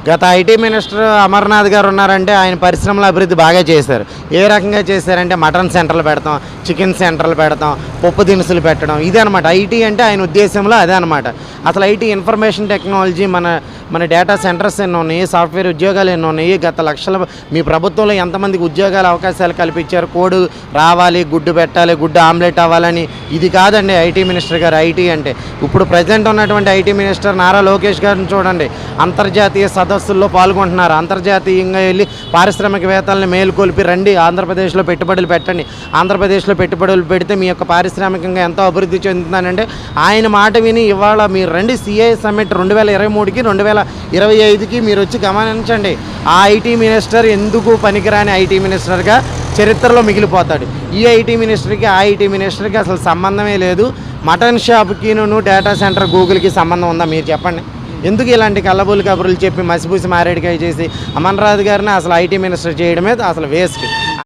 గత IT minister Amarnath గారు ఉన్నారంటే ఆయన పరిశ్రమల అభివృద్ధి బాగా చేశారు. ఏ రకంగా చేశారంటే మటన్ సెంటర్లు పెడతాం, చికెన్ సెంటర్లు పెడతాం, పప్పు దినుసులు పెట్టడం, ఇదే అనమాట ఐటీ అంటే. ఆయన ఉద్దేశంలో అదే అనమాట. అసలు ఐటీ ఇన్ఫర్మేషన్ టెక్నాలజీ మన డేటా సెంటర్స్ ఎన్ని ఉన్నాయి, సాఫ్ట్వేర్ ఉద్యోగాలు ఎన్ని ఉన్నాయి, గత లక్షల మీ ప్రభుత్వంలో ఎంతమందికి ఉద్యోగాల అవకాశాలు కల్పించారు, కోడ్ రావాలి, గుడ్డు పెట్టాలి, గుడ్డు ఆమ్లెట్ అవ్వాలని, ఇది కాదండి ఐటీ మినిస్టర్ గారు. ఐటీ అంటే ఇప్పుడు ప్రజెంట్ ఉన్నటువంటి ఐటీ మినిస్టర్ నారా లోకేష్ గారిని చూడండి, అంతర్జాతీయ సదస్సుల్లో పాల్గొంటున్నారు. అంతర్జాతీయంగా వెళ్ళి పారిశ్రామికవేత్తలను మేలుకొల్పి రండి, ఆంధ్రప్రదేశ్లో పెట్టుబడులు పెట్టండి, ఆంధ్రప్రదేశ్లో పెట్టుబడులు పెడితే మీ యొక్క పారిశ్రామికంగా ఎంతో అభివృద్ధి చెందుతుందనంటే ఆయన మాట విని ఇవాళ మీరు రండి సిఐ సమ్మిట్ 2023కి 2025కి మీరు వచ్చి గమనించండి. ఆ ఐటీ మినిస్టర్ ఎందుకు పనికిరాని ఐటీ మినిస్టర్గా చరిత్రలో మిగిలిపోతాడు. ఈ ఐటీ మినిస్టర్కి ఆ ఐటీ మినిస్టర్కి అసలు సంబంధమే లేదు. మటన్ షాప్కి డేటా సెంటర్ గూగుల్కి సంబంధం ఉందా మీరు చెప్పండి? ఎందుకు ఇలాంటి కల్లబూలి కబుర్లు చెప్పి మసిపూసి మారేడికాయ చేసి అమర్నాథ్ గారిని అసలు ఐటీ మినిస్టర్ చేయడమే అసలు వేస్ట్.